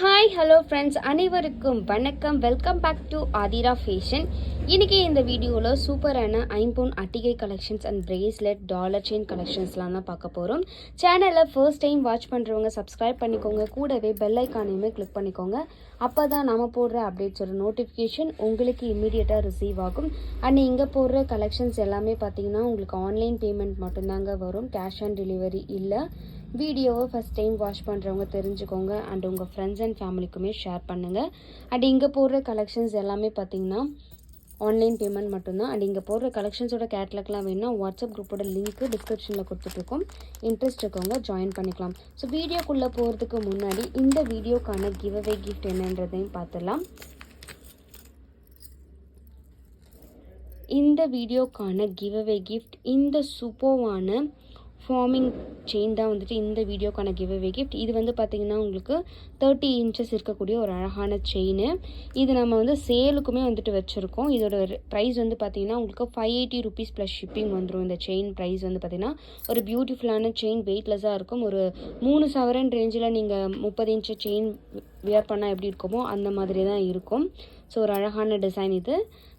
Hi hello friends, அனைவருக்கும் வணக்கம். Welcome back to Athira fashion. இன்றைக்கி இந்த வீடியோவில் சூப்பரான ஐம்பொன் அட்டிகை collections and bracelet dollar chain கலெக்ஷன்ஸ்லாம் தான் பார்க்க போகிறோம். சேனலை ஃபர்ஸ்ட் டைம் வாட்ச் பண்ணுறவங்க சப்ஸ்கிரைப் பண்ணிக்கோங்க, கூடவே பெல் ஐக்கானையுமே கிளிக் பண்ணிக்கோங்க. அப்போ தான் நம்ம போடுற அப்டேட்ஸோட நோட்டிஃபிகேஷன் உங்களுக்கு இம்மீடியட்டாக ரிசீவ் ஆகும். அண்ட் இங்கே போடுற கலெக்ஷன்ஸ் எல்லாமே பார்த்தீங்கன்னா உங்களுக்கு ஆன்லைன் பேமெண்ட் மட்டும்தாங்க வரும், கேஷ் ஆன் டெலிவரி இல்லை. வீடியோவை ஃபஸ்ட் டைம் வாட்ச் பண்ணுறவங்க தெரிஞ்சுக்கோங்க அண்ட் உங்கள் ஃப்ரெண்ட்ஸ் அண்ட் ஃபேமிலிக்குமே ஷேர் பண்ணுங்கள். அண்ட் இங்கே போடுற கலெக்ஷன்ஸ் எல்லாமே பார்த்தீங்கன்னா ஆன்லைன் பேமெண்ட் மட்டும்தான். அண்ட் இங்கே போடுற கலெக்ஷன்ஸோட கேட்லாக்லாம் வேணும்னா வாட்ஸ்அப் குரூப்போட லிங்க்கு டிஸ்கிரிப்ஷனில் கொடுத்துட்ருக்கோம். இன்ட்ரெஸ்ட் இருக்கவங்க ஜாயின் பண்ணிக்கலாம். ஸோ வீடியோக்குள்ளே போகிறதுக்கு முன்னாடி இந்த வீடியோக்கான கிவ்அவே கிஃப்ட் என்னன்றதையும் பார்த்துடலாம். இந்த வீடியோக்கான கிவ்அவே கிஃப்ட் இந்த சூப்பர்வான ஃபார்மிங் செயின் தான் வந்துட்டு இந்த வீடியோக்கான கிவ்அவே கிஃப்ட். இது வந்து பார்த்திங்கன்னா உங்களுக்கு 30 இன்ச்சஸ் இருக்கக்கூடிய ஒரு அழகான செயின். இது நம்ம வந்து சேலுக்குமே வந்துட்டு வச்சுருக்கோம். இதோட ப்ரைஸ் வந்து பார்த்திங்கன்னா உங்களுக்கு 580 ருபீஸ் ப்ளஸ் ஷிப்பிங் வந்துடும். இந்த செயின் ப்ரைஸ் வந்து பார்த்திங்கன்னா ஒரு பியூட்டிஃபுல்லான செயின், வெயிட்லெஸ்ஸாக இருக்கும். ஒரு 3 சவரன் ரேஞ்சில் நீங்கள் 30 இன்ச்சு செயின் வியர் பண்ணால் எப்படி இருக்குமோ அந்த மாதிரி தான் இருக்கும். ஸோ ஒரு அழகான டிசைன் இது.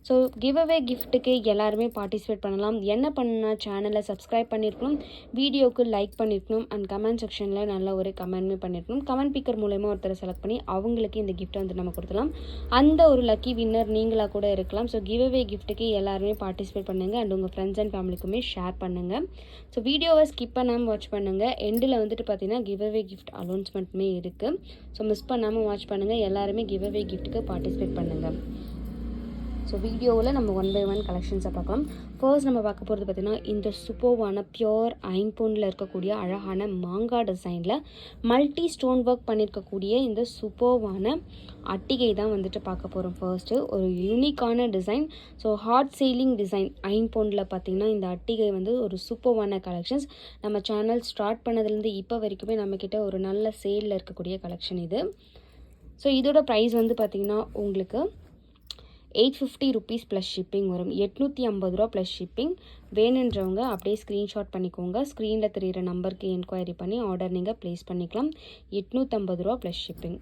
ஸோ கிவ்அவே கிஃப்ட்டுக்கு எல்லாருமே பார்ட்டிசிபேட் பண்ணலாம். என்ன பண்ணணும்னா சேனலை சப்ஸ்கிரைப் பண்ணியிருக்கணும், வீடியோவுக்கு லைக் பண்ணியிருக்கணும் அண்ட் கமெண்ட் செக்ஷனில் நல்ல ஒரு கமெண்ட்மே பண்ணியிருக்கணும். கமெண்ட் பிக்கர் மூலயமா ஒருத்தரை செலக்ட் பண்ணி அவங்களுக்கு இந்த கிஃப்ட்டை வந்து நம்ம கொடுத்துலாம். அந்த ஒரு லக்கி வின்னர் நீங்களாக கூட இருக்கலாம். ஸோ கிவ்அவே கிஃப்ட்டுக்கு எல்லாருமே பார்ட்டிசிபேட் பண்ணுங்கள் அண்ட் உங்கள் ஃப்ரெண்ட்ஸ் அண்ட் ஃபேமிலிக்குமே ஷேர் பண்ணுங்கள். ஸோ வீடியோவை ஸ்கிப் பண்ணாமல் வாட்ச் பண்ணுங்கள். எண்டில் வந்துட்டு பார்த்தீங்கன்னா கிவ்அவே கிஃப்ட் அனௌன்ஸ்மெண்ட்டுமே இருக்குது. ஸோ மிஸ் பண்ணாமல் வாட்ச் பண்ணுங்கள். எல்லாருமே கிவ்அவே கிஃப்ட்டுக்கு பார்ட்டிசிபேட் பண்ணுங்கள். ஸோ வீடியோவில் நம்ம 1 by 1 கலெக்ஷன்ஸை பார்க்கலாம். ஃபர்ஸ்ட் நம்ம பார்க்க போகிறது பார்த்திங்கன்னா இந்த சூப்பர்வான பியோர் ஐம்பொனில் இருக்கக்கூடிய அழகான மாங்காய் டிசைனில் மல்டி ஸ்டோன் ஒர்க் பண்ணியிருக்கக்கூடிய இந்த சூப்பர்வான அட்டிகை தான் வந்துட்டு பார்க்க போகிறோம். ஃபர்ஸ்ட்டு ஒரு யூனிக்கான design. So hot selling design ஐம்பொனில் பார்த்திங்கன்னா இந்த அட்டிகை வந்து ஒரு சூப்பர்வான கலெக்ஷன்ஸ். நம்ம சேனல் ஸ்டார்ட் பண்ணதுலேருந்து இப்போ வரைக்குமே நம்மக்கிட்ட ஒரு நல்ல சேலில் இருக்கக்கூடிய கலெக்ஷன் இது. ஸோ இதோட ப்ரைஸ் வந்து பார்த்திங்கன்னா உங்களுக்கு 850 ருபீஸ் ப்ளஸ் ஷிப்பிங் வரும். 850 ரூபா ப்ளஸ் ஷிப்பிங். வேணுன்றவங்க அப்படியே ஸ்க்ரீன்ஷாட் பண்ணிக்கோங்க. ஸ்க்ரீனில் தெரிகிற நம்பருக்கு என்கொயரி பண்ணி ஆர்டர் நீங்கள் ப்ளேஸ் பண்ணிக்கலாம். 850 ரூபா plus shipping,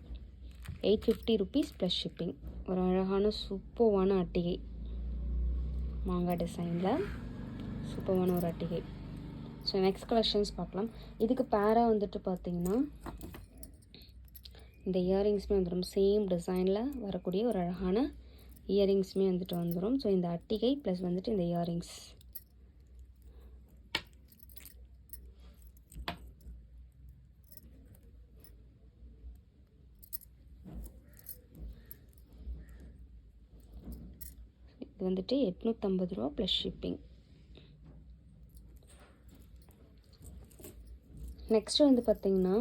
850 rupees plus shipping. ஒரு அழகான சூப்பர்வான அட்டிகை, மாங்காய் டிசைனில் சூப்பர்வான ஒரு அட்டிகை. ஸோ நெக்ஸ்ட் கலெக்ஷன்ஸ் பார்க்கலாம். இதுக்கு பேராக வந்துட்டு பார்த்திங்கன்னா இந்த இயரிங்ஸுமே வந்துடும். சேம் டிசைனில் வரக்கூடிய ஒரு அழகான இயரிங்ஸுமே வந்துட்டு வந்துடும். ஸோ இந்த அட்டிகை ப்ளஸ் வந்துட்டு இந்த இயரிங்ஸ். இது வந்துட்டு 850 ரூபா ப்ளஸ் ஷிப்பிங். நெக்ஸ்ட் வந்து பார்த்திங்கன்னா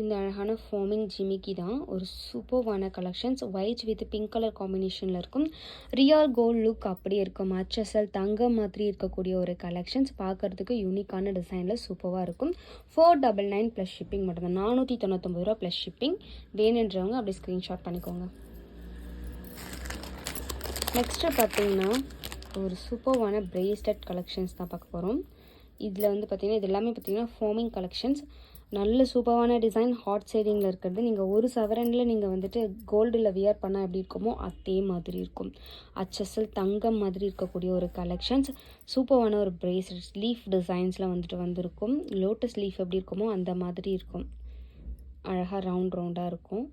இந்த அழகான ஃபார்மிங் ஜிமிக்கி தான். ஒரு சூப்பர்வான collections. White with pink colour காம்பினேஷனில் இருக்கும். ரியல் கோல்ட் லுக் அப்படியே இருக்கும். HSL தங்கம் மாதிரி இருக்கக்கூடிய ஒரு கலெக்ஷன்ஸ். பார்க்குறதுக்கு யூனிக்கான டிசைனில் சூப்பராக இருக்கும். 499 ப்ளஸ் ஷிப்பிங் மட்டும்தான். 499 ரூபா ப்ளஸ் ஷிப்பிங். வேணுன்றவங்க அப்படி ஸ்க்ரீன்ஷாட் பண்ணிக்கோங்க. நெக்ஸ்ட்டு பார்த்தீங்கன்னா ஒரு சூப்பர்வான பிரேஸ்லெட் கலெக்ஷன்ஸ் தான் பார்க்க போகிறோம். இதில் வந்து பார்த்திங்கன்னா இது எல்லாமே பார்த்திங்கன்னா ஃபார்மிங் கலெக்ஷன்ஸ். நல்ல சூப்பரான டிசைன், ஹாட் சேலிங்கில் இருக்கிறது. நீங்கள் ஒரு சவரனில் நீங்கள் வந்துட்டு கோல்டில் வியர் பண்ணால் எப்படி இருக்குமோ அதே மாதிரி இருக்கும். HSL தங்கம் மாதிரி இருக்கக்கூடிய ஒரு கலெக்ஷன்ஸ். சூப்பரான ஒரு பிரேஸ்லெட் லீஃப் டிசைன்ஸில் வந்துட்டு வந்திருக்கும். லோட்டஸ் லீஃப் எப்படி இருக்குமோ அந்த மாதிரி இருக்கும். அழகாக ரவுண்டாக இருக்கும்.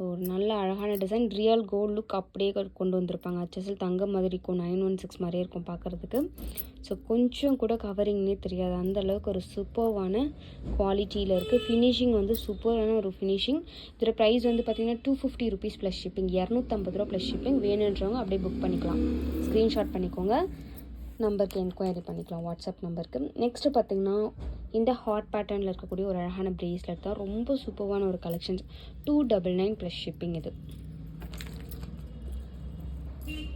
ஸோ ஒரு நல்ல அழகான டிசைன். ரியல் கோல்ட் லுக் அப்படியே கொண்டு வந்திருப்பாங்க. HSL தங்கம் மாதிரி இருக்கும். 916 மாதிரியே இருக்கும் பார்க்குறதுக்கு. ஸோ கொஞ்சம் கூட கவரிங்னே தெரியாது, அந்தளவுக்கு ஒரு சூப்பர்வான குவாலிட்டியில் இருக்குது. ஃபினிஷிங் வந்து சூப்பரான ஒரு ஃபினிஷிங். இதோட ப்ரைஸ் வந்து பார்த்திங்கன்னா 250 ருபீஸ் ப்ளஸ் ஷிப்பிங், 250 ரூபா ப்ளஸ் ஷிப்பிங். வேணுன்றவங்க அப்படியே புக் பண்ணிக்கலாம். ஸ்க்ரீன்ஷாட் பண்ணிக்கோங்க, நம்பருக்கு என்கொயரி பண்ணிக்கலாம் வாட்ஸ்அப் நம்பருக்கு. நெக்ஸ்ட்டு பார்த்திங்கன்னா இந்த ஹாட் பேட்டர்னில் இருக்கக்கூடிய ஒரு அழகான பிரேஸ்லெட் தான். ரொம்ப சூப்பரான ஒரு கலெக்ஷன்ஸ். 299 ப்ளஸ் ஷிப்பிங் இது.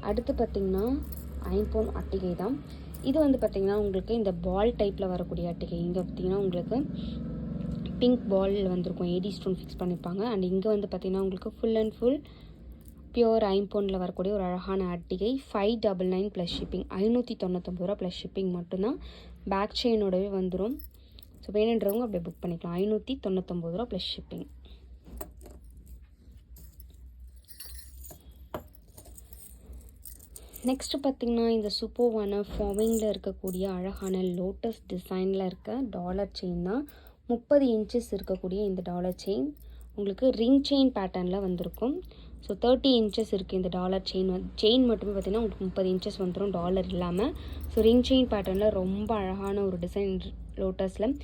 அடுத்து பார்த்திங்கன்னா ஐம்பொன் அட்டிகை தான். இது வந்து பார்த்திங்கன்னா உங்களுக்கு இந்த பால் டைப்பில் வரக்கூடிய அட்டிகை. இங்கே பார்த்திங்கன்னா உங்களுக்கு பிங்க் பால் வந்திருக்கும், ஏடி ஸ்டோன் ஃபிக்ஸ் பண்ணியிருப்பாங்க. அண்ட் இங்கே வந்து பார்த்திங்கன்னா உங்களுக்கு ஃபுல் அண்ட் ஃபுல் பியூர் ஐம்பொனில் வரக்கூடிய ஒரு அழகான அட்டிகை 599 ப்ளஸ் ஷிப்பிங். 599 ரூபா ப்ளஸ் ஷிப்பிங் மட்டும்தான். பேக் செயினோடவே வந்துடும். ஸோ வேணுன்றவங்க அப்படியே புக் பண்ணிக்கலாம். 599 ரூபா ப்ளஸ் ஷிப்பிங். நெக்ஸ்ட்டு பார்த்திங்கன்னா இந்த சூப்பர்வான ஃபார்மிங்கில் இருக்கக்கூடிய அழகான லோட்டஸ் டிசைனில் இருக்க டாலர் செயின் தான். 30 இன்ச்சஸ் இருக்கக்கூடிய இந்த டாலர் செயின் உங்களுக்கு ரிங் செயின் பேட்டர்னில் வந்திருக்கும். ஸோ 30 இன்ச்சஸ் இருக்குது இந்த டாலர் செயின் மட்டுமே பார்த்திங்கன்னா உங்களுக்கு 30 இன்ச்சஸ் வந்துடும் டாலர் இல்லாமல். ஸோ ரிங் செயின் பேட்டர்னில் ரொம்ப அழகான ஒரு டிசைன் லோட்டஸில்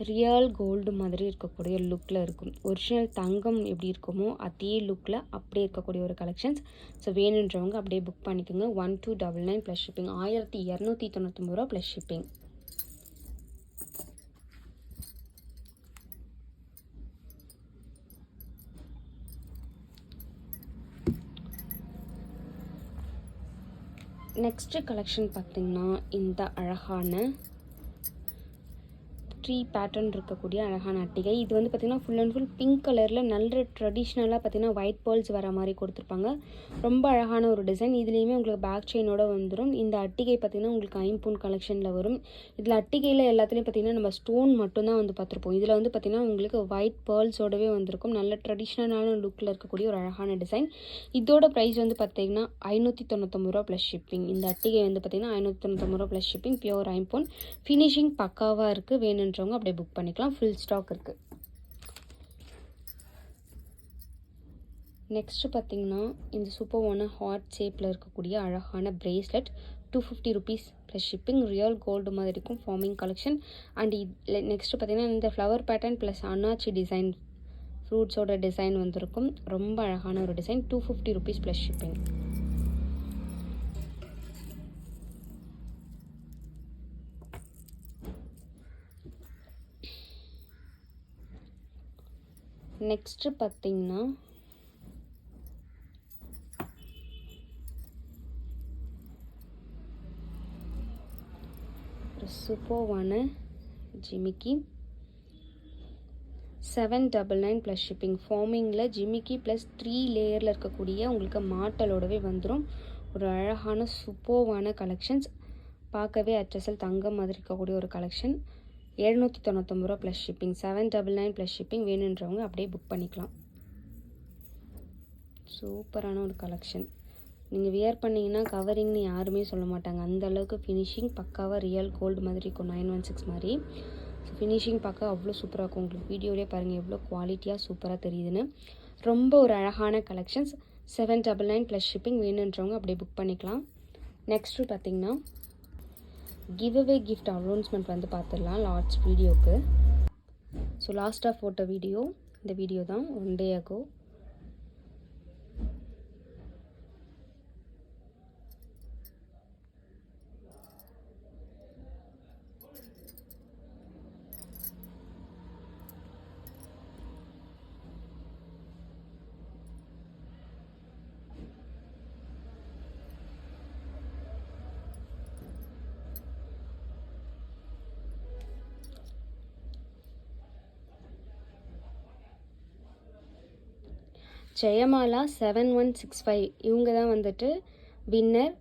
ரியல் கோல்டு மாதிரி இருக்கக்கூடிய லுக்கில் இருக்கும். ஒரிஜினல் தங்கம் எப்படி இருக்குமோ அதே லுக்கில் அப்படியே இருக்கக்கூடிய ஒரு கலெக்ஷன்ஸ். ஸோ வேணுன்றவங்க அப்படியே புக் பண்ணிக்கோங்க. 1299 ப்ளஸ் ஷிப்பிங். 1299 ரூபா ப்ளஸ் ஷிப்பிங். நெக்ஸ்ட்டு கலெக்ஷன் பார்த்திங்கன்னா இந்த அழகான ட்ரீ பேட்டர்ன் இருக்கக்கூடிய அழகான அட்டிகை. இது வந்து பார்த்திங்கன்னா ஃபுல் அண்ட் ஃபுல் பிங்க் கலரில் நல்ல ட்ரெடிஷ்னலாக பார்த்திங்கன்னா ஒயிட் பேர்ல்ஸ் வர மாதிரி கொடுத்துருப்பாங்க. ரொம்ப அழகான ஒரு டிசைன். இதுலேயுமே உங்களுக்கு பேக் செயினோட வந்துடும். இந்த அட்டிகை பார்த்திங்கன்னா உங்களுக்கு ஐம்பொன் கலெக்ஷனில் வரும். இதில் அட்டிகையில் எல்லாத்துலேயும் பார்த்திங்கன்னா நம்ம ஸ்டோன் மட்டும்தான் வந்து பார்த்துருப்போம். இதில் வந்து பார்த்திங்கன்னா உங்களுக்கு ஒயிட் பேர்ல்ஸோடவே வந்திருக்கும். நல்ல ட்ரெடிஷ்னலான லுக்கில் இருக்கக்கூடிய ஒரு அழகான டிசைன். இதோட ப்ரைஸ் வந்து பார்த்திங்கன்னா 599 ரூபா ப்ளஸ் ஷிப்பிங். இந்த அட்டிகை வந்து பார்த்திங்கன்னா 599 ரூபா ப்ளஸ் ஷிப்பிங். பியூர் ஐம்பொன். ஃபினிஷிங் பக்காவாக இருக்குது. வேணுன்றவங்க அப்படியே புக் பண்ணிக்கலாம். ஃபுல் ஸ்டாக் இருக்குது. நெக்ஸ்ட்டு பார்த்திங்கன்னா இந்த சூப்பர்வான ஹார்ட் ஷேப்பில் இருக்கக்கூடிய அழகான bracelet 250 rupees plus shipping. Real gold மாதிரி இருக்கும். Forming collection. அண்ட் நெக்ஸ்ட்டு பார்த்திங்கன்னா இந்த ஃப்ளவர் பேட்டர்ன் ப்ளஸ் அன்னாச்சி டிசைன் ஃப்ரூட்ஸோட டிசைன் வந்திருக்கும். ரொம்ப அழகான ஒரு design. 250 rupees plus shipping. Next பார்த்திங்கன்னா ஒரு சூப்பர்வான ஜிமிக்கி 799 ப்ளஸ் ஷிப்பிங். ஃபார்மிங்கில் ஜிமிக்கி ப்ளஸ் 3 லேயரில் இருக்கக்கூடிய உங்களுக்கு மாட்டலோடவே வந்துடும். ஒரு அழகான சூப்பர்வான கலெக்ஷன்ஸ். பார்க்கவே அச்சசல் தங்கம் மாதிரி இருக்கக்கூடிய ஒரு கலெக்ஷன். 799 ரூபா ப்ளஸ் ஷிப்பிங். 799 plus shipping. வேணுன்றவங்க அப்படியே புக் பண்ணிக்கலாம். சூப்பரான ஒரு கலெக்ஷன். நீங்கள் வியர் பண்ணிங்கன்னா கவரிங்னு யாருமே சொல்ல மாட்டாங்க. அந்த அளவுக்கு ஃபினிஷிங் பக்காவாக ரியல் கோல்டு மாதிரி இருக்கும். 916 மாதிரி. ஸோ ஃபினிஷிங் பார்க்க அவ்வளோ சூப்பராக இருக்கும். உங்களுக்கு வீடியோலேயே பாருங்கள் எவ்வளோ குவாலிட்டியாக சூப்பராக தெரியுதுன்னு. ரொம்ப ஒரு அழகான கலெக்ஷன்ஸ். 799 plus shipping. வேணுன்றவங்க அப்படியே புக் பண்ணிக்கலாம். நெக்ஸ்ட்டு பார்த்திங்கன்னா கிவ்அவே கிஃப்ட் அனௌன்ஸ்மெண்ட் வந்து பார்த்துடலாம் லாஸ்ட் வீடியோக்கு. ஸோ லாஸ்ட்டாக போட்ட வீடியோ இந்த வீடியோ தான். 1 day ago. ஜெயமாலா 7165 இவங்க தான் வந்துட்டு winner.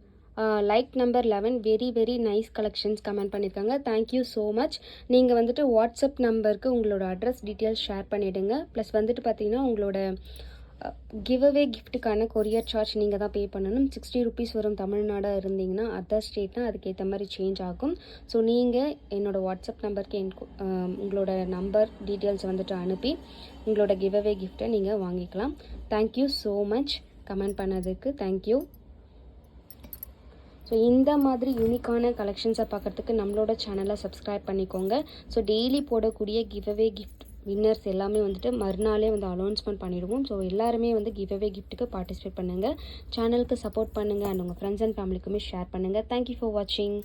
Like number 11. Very very nice collections comment பண்ணியிருக்காங்க. Thank you so much. நீங்கள் வந்துட்டு வாட்ஸ்அப் நம்பருக்கு உங்களோட அட்ரஸ் டீட்டெயில்ஸ் ஷேர் பண்ணிவிடுங்க. ப்ளஸ் வந்துட்டு பார்த்தீங்கன்னா உங்களோட கிவ்அவே கிஃப்ட்டுக்கான கொரியர் சார்ஜ் நீங்கள் தான் பே பண்ணணும். 60 ருபீஸ் வரும். தமிழ்நாடாக இருந்தீங்கன்னா அதர் ஸ்டேட்னால் அதுக்கேற்ற மாதிரி சேஞ்ச் ஆகும். ஸோ நீங்கள் என்னோடய வாட்ஸ்அப் நம்பருக்கு உங்களோட நம்பர் டீட்டெயில்ஸ் வந்துட்டு அனுப்பி உங்களோட கிவ்அவே கிஃப்ட்டை நீங்கள் வாங்கிக்கலாம். தேங்க்யூ ஸோ மச் கமெண்ட் பண்ணதுக்கு. தேங்க்யூ. ஸோ இந்த மாதிரி யூனிக்கான கலெக்ஷன்ஸை பார்க்குறதுக்கு நம்மளோட சேனலை சப்ஸ்கிரைப் பண்ணிக்கோங்க. ஸோ டெய்லி போடக்கூடிய கிவ்அவே கிஃப்ட் வின்னர்ஸ் எல்லாமே வந்துட்டு மறுநாளே வந்து அனௌன்ஸ்மெண்ட் பண்ணிடுவோம். ஸோ எல்லாருமே வந்து கிவ்அவே கிஃப்ட்டுக்கு பார்ட்டிசிபேட் பண்ணுங்கள். சேனலுக்கு சப்போர்ட் பண்ணுங்கள். அண்ட் உங்கள் ஃப்ரெண்ட்ஸ் அண்ட் ஃபேமிலிக்குமே ஷேர் பண்ணுங்கள். தேங்க்யூ ஃபார் வாட்சிங்.